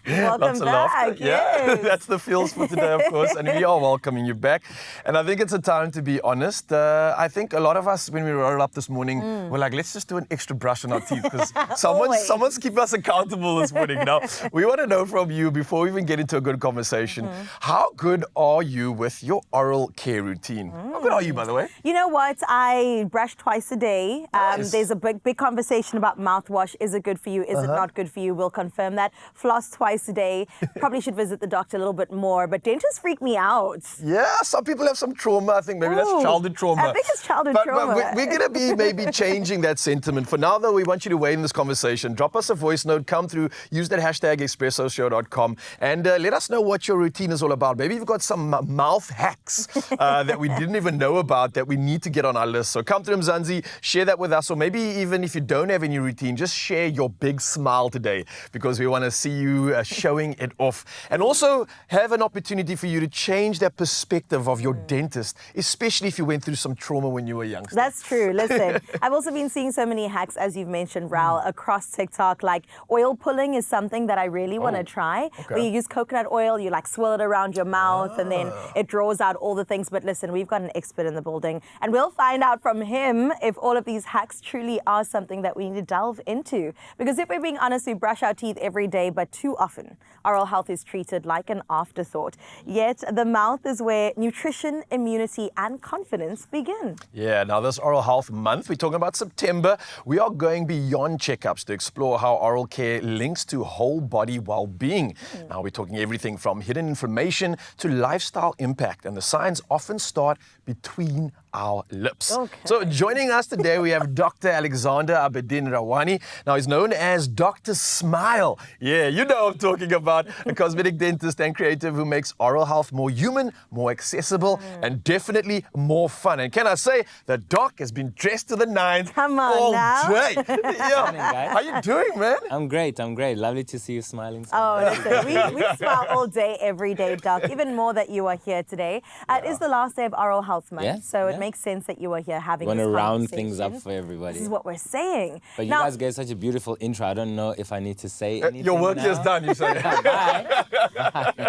Welcome back. Yeah, Yes. that's the feels for today, of course, and we are welcoming you back. And I think it's a time to be honest. I think a lot of us, when we rolled up this morning, we're like, let's just do an extra brush on our teeth because someone's keeping us accountable this morning. Now, we want to know from you, before we even get into a good conversation, how good are you with your oral care routine? How good are you, by the way? You know what? I brush twice a day. Nice. There's a big conversation about mouthwash. Is it good for you? Is it not good for you? We'll confirm that. Floss twice a day. Probably should visit the doctor a little bit more, but dentists freak me out. Yeah, some people have some trauma. I think maybe that's childhood trauma. I think it's childhood trauma. But we're going to be maybe changing that sentiment. For now, though, we want you to weigh in this conversation. Drop us a voice note, come through, use that hashtag expressoshow.com, and let us know what your routine is all about. Maybe you've got some mouth hacks that we didn't even know about that we need to get on our list. So come through, Mzansi, share that with us, or maybe even if you don't have any routine, just share your big smile today, because we want to see you showing it off. And also have an opportunity for you to change that perspective of your dentist, especially if you went through some trauma when you were young. That's true. Listen, I've also been seeing so many hacks, as you've mentioned, Raul, across TikTok. Like oil pulling is something that I really want to try. Where you use coconut oil, you like swirl it around your mouth, and then it draws out all the things. But listen, we've got an expert in the building, and we'll find out from him if all of these hacks truly are something that we need to delve into. Because if we're being honest, we brush our teeth every day, but too often oral health is treated like an afterthought. Yet the mouth is where nutrition, immunity, and confidence begin. Yeah, now this Oral Health Month, we're talking about September. We are going beyond checkups to explore how oral care links to whole body well-being. Now we're talking everything from hidden inflammation to lifestyle impact, and the signs often start between our lips. So joining us today, we have Dr. Alexander Abedin Rawani. Now he's known as Dr. Smile. Yeah, you know what I'm talking about. A cosmetic dentist and creative who makes oral health more human, more accessible, and definitely more fun. And can I say, the doc has been dressed to the nines all day. Yeah. How you doing, man? I'm great. Lovely to see you smiling. Listen, we smile all day, every day, Doc. Even more that you are here today. It is the last day of Oral Health Month, so it makes sense that you are here having this conversation. Want to round things up for everybody. This is what we're saying. But you guys gave such a beautiful intro. I don't know if I need to say anything Your work now. is done, you say.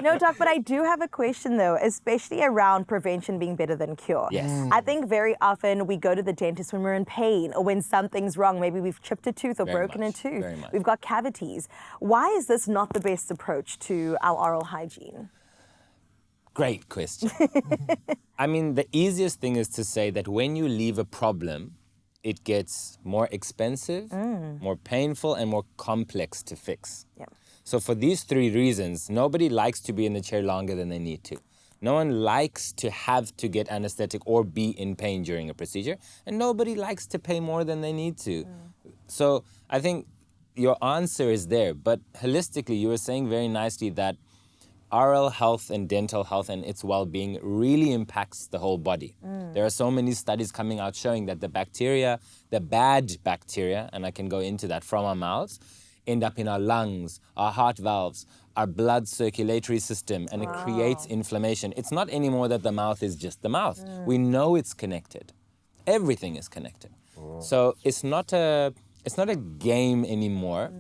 No, Doc, but I do have a question, though, especially around prevention being better than cure. Yes. I think very often we go to the dentist when we're in pain or when something's wrong. Maybe we've chipped a tooth or broken a tooth. We've got cavities. Why is this not the best approach to our oral hygiene? Great question. I mean, the easiest thing is to say that when you leave a problem, it gets more expensive, more painful, and more complex to fix. So for these three reasons, nobody likes to be in the chair longer than they need to. No one likes to have to get anesthetic or be in pain during a procedure, and nobody likes to pay more than they need to. So I think your answer is there, but holistically, you were saying very nicely that oral health and dental health and its well-being really impacts the whole body. There are so many studies coming out showing that the bacteria, the bad bacteria, and I can go into that, from our mouths, end up in our lungs, our heart valves, our blood circulatory system, and it creates inflammation. It's not anymore that the mouth is just the mouth. We know it's connected. Everything is connected. So it's not a game anymore,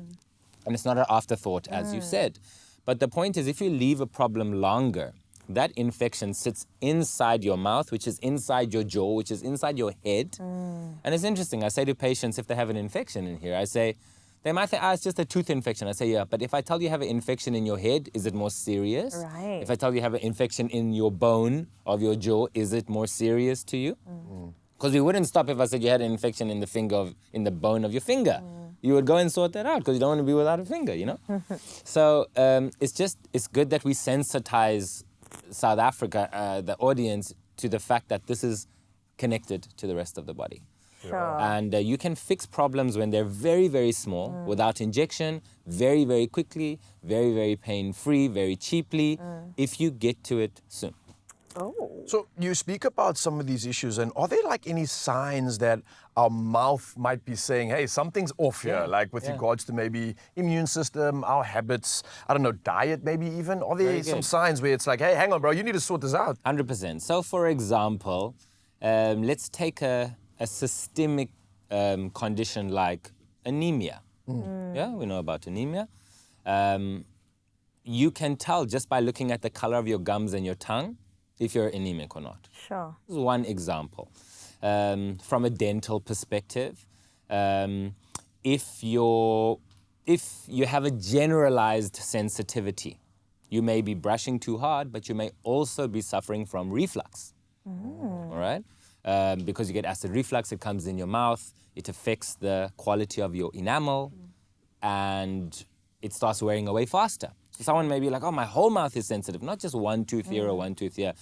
and it's not an afterthought, as you said. But the point is, if you leave a problem longer, that infection sits inside your mouth, which is inside your jaw, which is inside your head. And it's interesting. I say to patients, if they have an infection in here, I say, they might think, it's just a tooth infection. I say, yeah, but if I tell you have an infection in your head, is it more serious? Right. If I tell you have an infection in your bone of your jaw, is it more serious to you? Because we wouldn't stop if I said you had an infection in the bone of your finger. You would go and sort that out because you don't want to be without a finger, you know? So it's good that we sensitize South Africa, the audience, to the fact that this is connected to the rest of the body. And you can fix problems when they're very, very small, without injection, very, very quickly, very, very pain-free, very cheaply, if you get to it soon. So you speak about some of these issues, and are there like any signs that our mouth might be saying, hey, something's off here, like with regards to maybe immune system, our habits, I don't know, diet maybe even? Are there some signs where it's like, hey, hang on, bro, you need to sort this out? 100%. So for example, let's take a systemic condition like anemia. Yeah, we know about anemia. you can tell just by looking at the color of your gums and your tongue if you're anemic or not. Sure. This is one example. From a dental perspective, if you have a generalized sensitivity, you may be brushing too hard, but you may also be suffering from reflux. All right? Because you get acid reflux, it comes in your mouth, it affects the quality of your enamel, and it starts wearing away faster. So someone may be like, oh, my whole mouth is sensitive, not just one tooth here or one tooth here.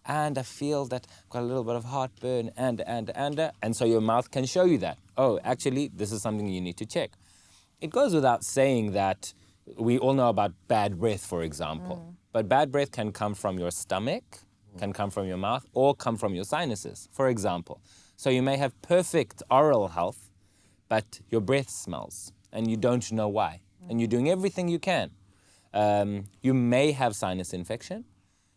And I feel that I've got a little bit of heartburn and so your mouth can show you that. Oh, actually, this is something you need to check. It goes without saying that we all know about bad breath, for example. But bad breath can come from your stomach, can come from your mouth, or come from your sinuses, for example. So you may have perfect oral health, but your breath smells, and you don't know why. And you're doing everything you can. You may have sinus infection.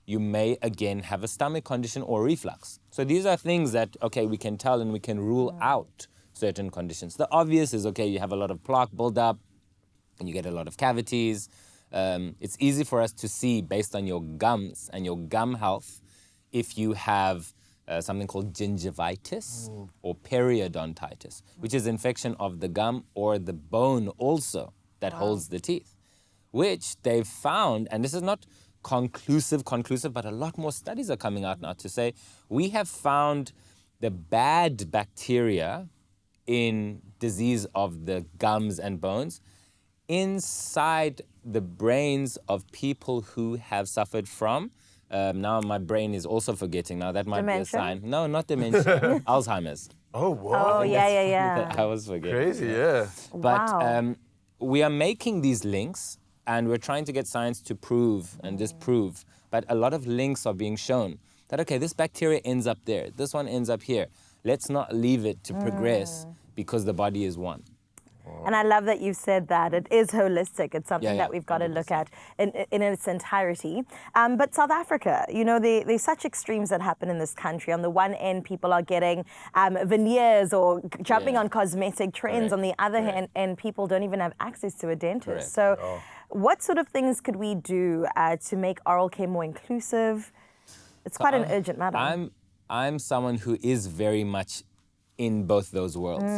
You may, again, have a stomach condition or reflux. So these are things that, okay, we can tell and we can rule out certain conditions. The obvious is, okay, you have a lot of plaque buildup and you get a lot of cavities. It's easy for us to see, based on your gums and your gum health, if you have something called gingivitis or periodontitis, which is infection of the gum or the bone also that holds the teeth, which they've found, and this is not conclusive, but a lot more studies are coming out now to say we have found the bad bacteria in disease of the gums and bones inside the brains of people who have suffered from, now my brain is also forgetting, now that might Dementia? be a sign. No, not dementia, Alzheimer's. Oh, wow. Oh, yeah. I was forgetting. Crazy, yeah. But Wow. we are making these links, and we're trying to get science to prove and disprove. But a lot of links are being shown that, okay, this bacteria ends up there, this one ends up here. Let's not leave it to progress because the body is one. And I love that you said that. It is holistic. It's something Yeah, that we've got to look 100%. at in its entirety. But South Africa, you know, there's such extremes that happen in this country. On the one end, people are getting veneers or jumping Yeah. on cosmetic trends. Correct. On the other Correct. hand, and people don't even have access to a dentist. Correct. So what sort of things could we do to make oral care more inclusive? It's quite an urgent matter. I'm someone who is very much in both those worlds.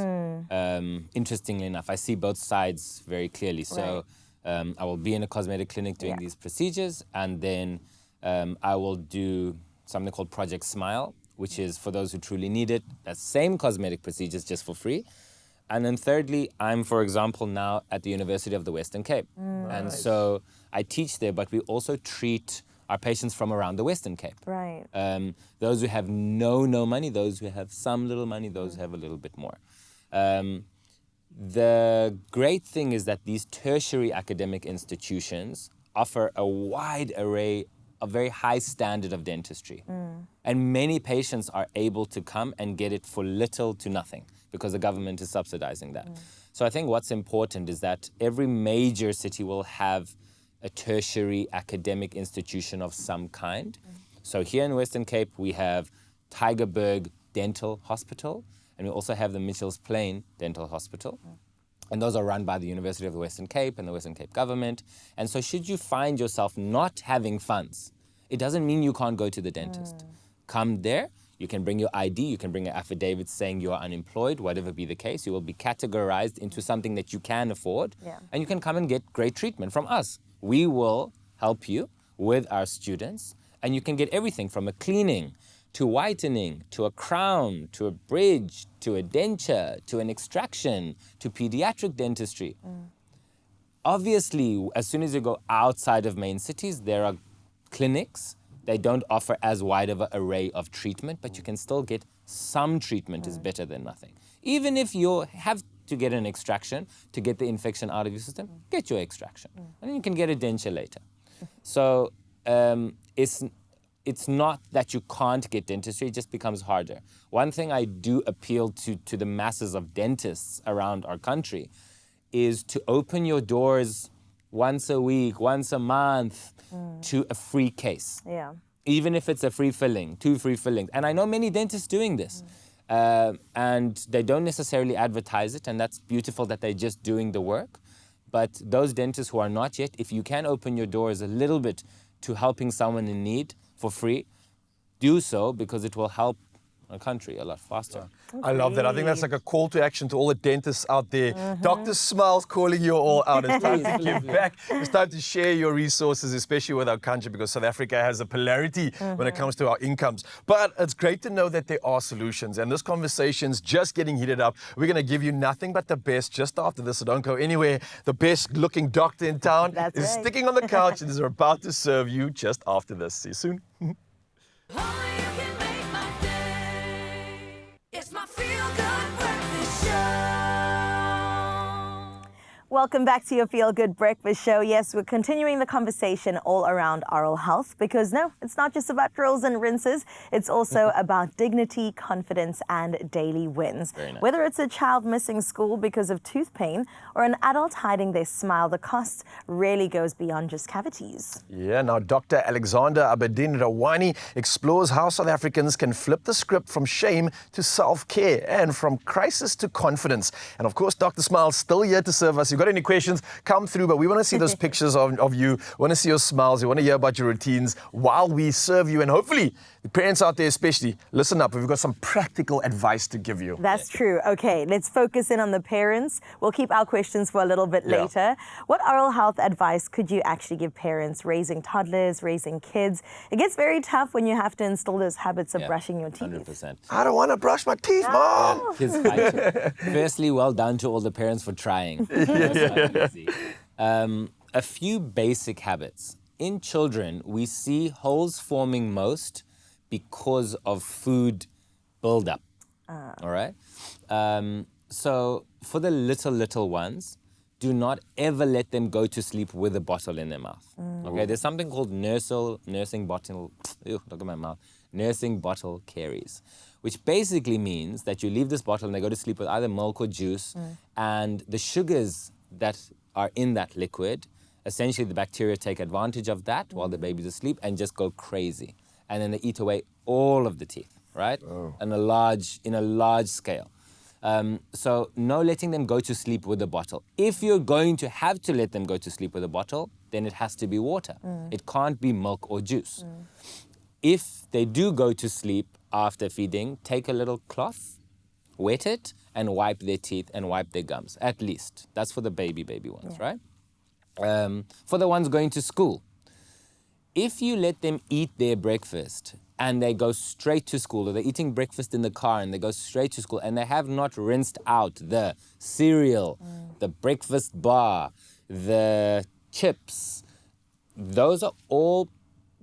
Interestingly enough, I see both sides very clearly. So I will be in a cosmetic clinic doing these procedures, and then I will do something called Project Smile, which is for those who truly need it, that same cosmetic procedures just for free. And then thirdly, I'm, for example, now at the University of the Western Cape. And so I teach there, but we also treat our patients from around the Western Cape. Right. Those who have no money, those who have some little money, those who have a little bit more. The great thing is that these tertiary academic institutions offer a wide array, a very high standard of dentistry. And many patients are able to come and get it for little to nothing because the government is subsidizing that. So I think what's important is that every major city will have a tertiary academic institution of some kind. So here in Western Cape, we have Tygerberg Dental Hospital, and we also have the Mitchell's Plain Dental Hospital. And those are run by the University of the Western Cape and the Western Cape government. And so should you find yourself not having funds, it doesn't mean you can't go to the dentist. Come there, you can bring your ID, you can bring an affidavit saying you are unemployed, whatever be the case. You will be categorized into something that you can afford, and you can come and get great treatment from us. We will help you with our students, and you can get everything from a cleaning to whitening, to a crown, to a bridge, to a denture, to an extraction, to pediatric dentistry. Obviously, as soon as you go outside of main cities, there are clinics. They don't offer as wide of an array of treatment, but you can still get some treatment is better than nothing. Even if you have to get an extraction to get the infection out of your system, get your extraction. And then you can get a denture later. So it's not that you can't get dentistry, it just becomes harder. One thing I do appeal to the masses of dentists around our country is to open your doors once a week, once a month to a free case. Yeah. Even if it's a free filling, 2 free fillings. And I know many dentists doing this. And they don't necessarily advertise it, and that's beautiful that they're just doing the work. But those dentists who are not yet, if you can open your doors a little bit to helping someone in need for free, do so, because it will help a country a lot faster. I love that. I think that's like a call to action to all the dentists out there. Dr. Smiles calling you all out. It's time to give back. It's time to share your resources, especially with our country, because South Africa has a polarity when it comes to our incomes. But it's great to know that there are solutions, and this conversation's just getting heated up. We're going to give you nothing but the best just after this, so don't go anywhere. The best looking doctor in town is sticking on the couch and is about to serve you just after this. See you soon. Welcome back to your Feel Good Breakfast Show. Yes, we're continuing the conversation all around oral health because no, it's not just about drills and rinses. It's also about dignity, confidence, and daily wins. Very nice. Whether it's a child missing school because of tooth pain or an adult hiding their smile, the cost really goes beyond just cavities. Yeah, now Dr. Alexander Abedin Rawani explores how South Africans can flip the script from shame to self-care and from crisis to confidence. And of course, Dr. Smile's still here to serve us. You've got any questions, come through, but we want to see those pictures of you. We want to see your smiles. We want to hear about your routines while we serve you. And hopefully, the parents out there especially, listen up. We've got some practical advice to give you. That's true. Okay, let's focus in on the parents. We'll keep our questions for a little bit later. What oral health advice could you actually give parents raising toddlers, raising kids? It gets very tough when you have to instill those habits of brushing your teeth. 100%. I don't want to brush my teeth, Mom. Kids fight you. Firstly, well done to all the parents for trying. That's not easy. A few basic habits. In children, we see holes forming most because of food buildup. All right? So for the little ones, do not ever let them go to sleep with a bottle in their mouth. Okay? There's something called nursing bottle caries, which basically means that you leave this bottle and they go to sleep with either milk or juice, and the sugars that are in that liquid, essentially the bacteria take advantage of that while the baby's asleep and just go crazy. And then they eat away all of the teeth, right? In a large scale. So no letting them go to sleep with a bottle. If you're going to have to let them go to sleep with a bottle, then it has to be water. It can't be milk or juice. If they do go to sleep after feeding, take a little cloth, wet it, and wipe their teeth and wipe their gums, at least. That's for the baby ones, right? For the ones going to school, if you let them eat their breakfast and they go straight to school, or they're eating breakfast in the car and they go straight to school and they have not rinsed out the cereal, the breakfast bar, the chips, those are all,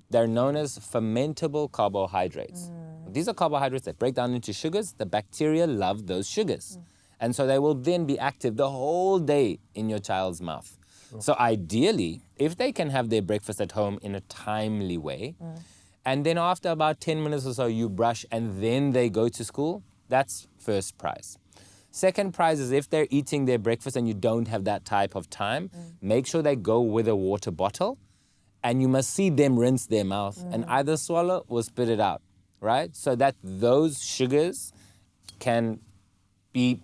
they're known as fermentable carbohydrates. These are carbohydrates that break down into sugars. The bacteria love those sugars. And so they will then be active the whole day in your child's mouth. So ideally, if they can have their breakfast at home in a timely way, and then after about 10 minutes or so you brush and then they go to school, that's first prize. Second prize is if they're eating their breakfast and you don't have that type of time, make sure they go with a water bottle, and you must see them rinse their mouth and either swallow or spit it out, right? So that those sugars can be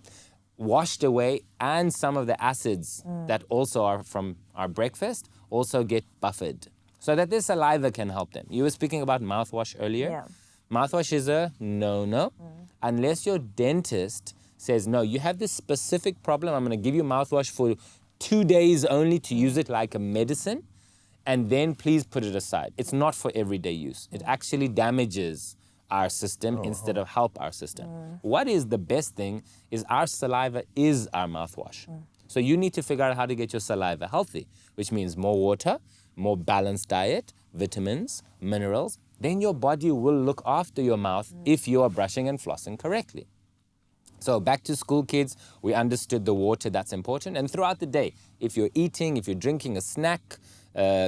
washed away, and some of the acids that also are from our breakfast also get buffered, so that the saliva can help them. You were speaking about mouthwash earlier. Yeah. Mouthwash is a no-no unless your dentist says, no, you have this specific problem, I'm going to give you mouthwash for 2 days only to use it like a medicine, and then please put it aside. It's not for everyday use. It actually damages our system instead of help our system. What is the best thing is our saliva is our mouthwash. So you need to figure out how to get your saliva healthy, which means more water, more balanced diet, vitamins, minerals. Then your body will look after your mouth if you are brushing and flossing correctly. So back to school, kids, we understood the water, that's important. And throughout the day, if you're eating, if you're drinking a snack,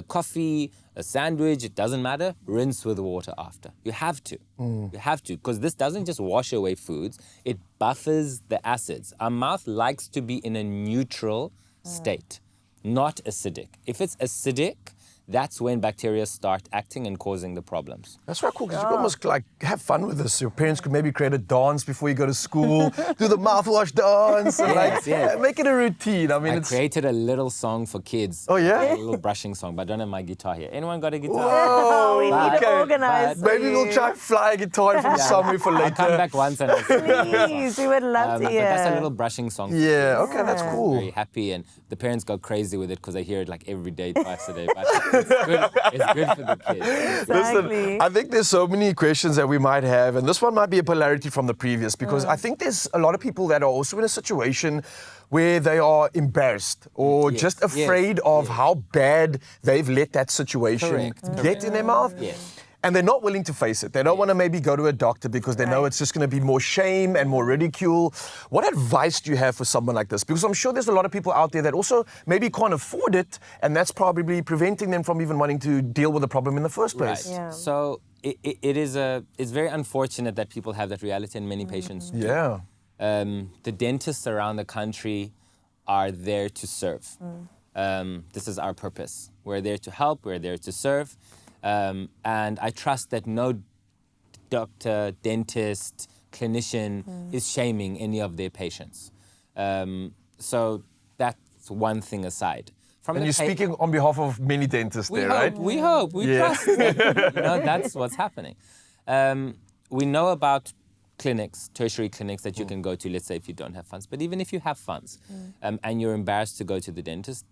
coffee, a sandwich, it doesn't matter, rinse with water after. You have to. You have to, because this doesn't just wash away foods, it buffers the acids. Our mouth likes to be in a neutral state, not acidic. If it's acidic, that's when bacteria start acting and causing the problems. That's right, cool, because you could almost like have fun with this. Your parents could maybe create a dance before you go to school, do the mouthwash dance, and make it a routine. I mean, I created a little song for kids. Oh, yeah? A little brushing song, but I don't have my guitar here. Anyone got a guitar? Whoa, we need to organize. Maybe we'll try and fly a guitar from somewhere for later. I'll come back once and I'll sing. Please, we would love to But hear. that's a little brushing song. Yeah, okay, that's cool. Very happy, and the parents go crazy with it because they hear it like every day, twice a day. But it's good for the kids. Exactly. Listen, I think there's so many questions that we might have, and this one might be a polarity from the previous, because I think there's a lot of people that are also in a situation where they are embarrassed or just afraid of how bad they've let that situation get in their mouth. Yes. And they're not willing to face it. They don't want to maybe go to a doctor because they know it's just going to be more shame and more ridicule. What advice do you have for someone like this? Because I'm sure there's a lot of people out there that also maybe can't afford it, and that's probably preventing them from even wanting to deal with the problem in the first place. Right. Yeah. So it's very unfortunate that people have that reality, and many patients do. Yeah. The dentists around the country are there to serve. This is our purpose. We're there to help, we're there to serve. And I trust that no doctor, dentist, clinician is shaming any of their patients. So that's one thing aside. And you're speaking on behalf of many dentists there, right? We trust that, that's what's happening. We know about clinics, tertiary clinics that you can go to, let's say if you don't have funds. But even if you have funds and you're embarrassed to go to the dentist,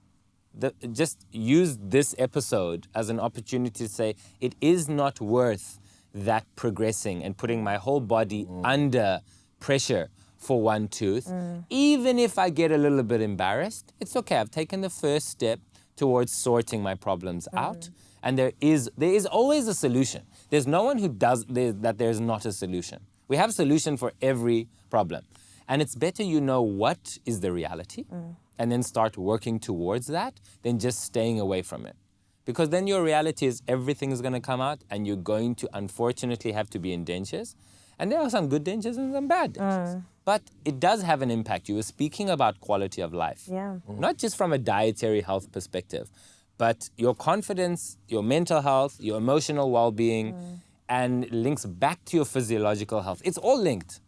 just use this episode as an opportunity to say, it is not worth that progressing and putting my whole body under pressure for one tooth. Even if I get a little bit embarrassed, it's okay. I've taken the first step towards sorting my problems out. And there is always a solution. There's no one who does that there's not a solution. We have a solution for every problem. And it's better you know what is the reality and then start working towards that than just staying away from it. Because then your reality is everything is going to come out and you're going to unfortunately have to be in dentures. And there are some good dentures and some bad dentures. But it does have an impact. You were speaking about quality of life. Not just from a dietary health perspective, but your confidence, your mental health, your emotional well-being, and links back to your physiological health. It's all linked.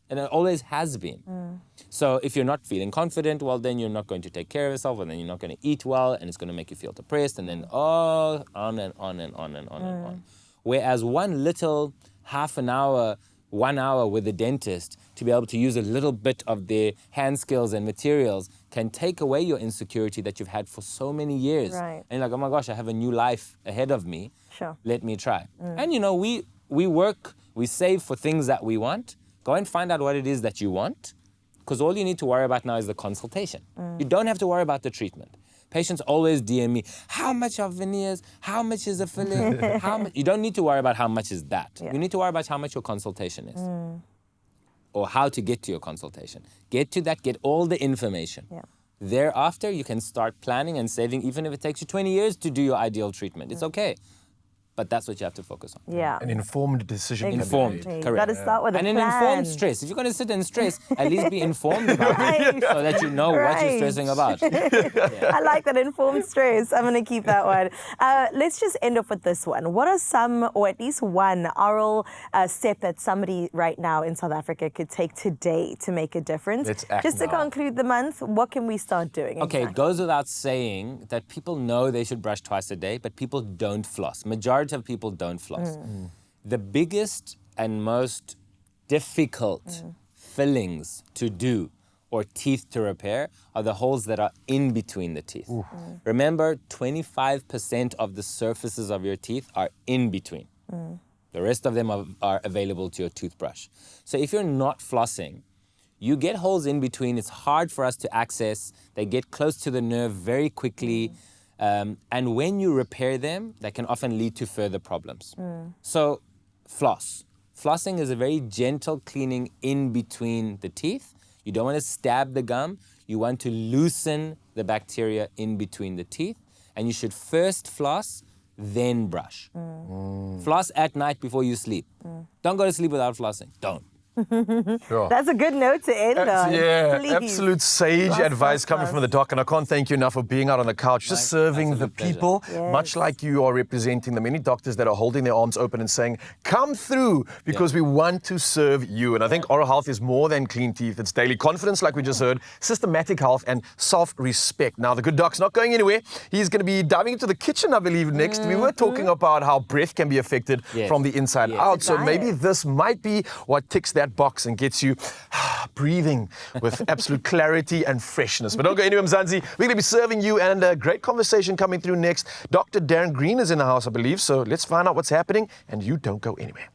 And it always has been. So if you're not feeling confident, well, then you're not going to take care of yourself, and then you're not going to eat well, and it's going to make you feel depressed, and then on and on and on and on and on. Whereas one little half an hour, 1 hour with the dentist to be able to use a little bit of their hand skills and materials can take away your insecurity that you've had for so many years. Right. And you're like, oh my gosh, I have a new life ahead of me. Sure. Let me try. And we work, we save for things that we want. Go and find out what it is that you want, because all you need to worry about now is the consultation. You don't have to worry about the treatment. Patients always DM me, how much are veneers? How much is a filling? You don't need to worry about how much is that. You need to worry about how much your consultation is. Or how to get to your consultation. Get to that, get all the information. Thereafter, you can start planning and saving, even if it takes you 20 years to do your ideal treatment. It's okay. But that's what you have to focus on. An informed decision. Informed, Exactly. correct. Got to start with a And plan. an informed stress. If you're going to sit and stress, at least be informed about it so that you know what you're stressing about. I like that, informed stress. I'm going to keep that one. Let's just end off with this one. What are some, or at least one, oral step that somebody right now in South Africa could take today to make a difference? Let's act Just to now. conclude the month, what can we start doing? Okay, it exactly? goes without saying that people know they should brush twice a day, but people don't floss. Majority of people don't floss. The biggest and most difficult fillings to do or teeth to repair are the holes that are in between the teeth. Remember, 25% of the surfaces of your teeth are in between. The rest of them are available to your toothbrush. So if you're not flossing, you get holes in between. It's hard for us to access. They get close to the nerve very quickly. And when you repair them, that can often lead to further problems. So floss. Flossing is a very gentle cleaning in between the teeth. You don't want to stab the gum. You want to loosen the bacteria in between the teeth. And you should first floss, then brush. Floss at night before you sleep. Don't go to sleep without flossing. Don't. Sure. That's a good note to end on. Yeah, Please. absolute sage Last, advice last, coming last. from the doc, and I can't thank you enough for being out on the couch, just serving the absolute pleasure. people, Yes. much like you are representing the many doctors that are holding their arms open and saying, come through, because we want to serve you. And I think oral health is more than clean teeth. It's daily confidence, like we just heard, systematic health, and self-respect. Now, the good doc's not going anywhere. He's going to be diving into the kitchen, I believe, next. We were talking about how breath can be affected from the inside out. So maybe this might be what ticks that box and gets you breathing with absolute clarity and freshness. But don't go anywhere, Mzansi. We're going to be serving you, and a great conversation coming through next. Dr. Darren Green is in the house, I believe. So let's find out what's happening, and you don't go anywhere.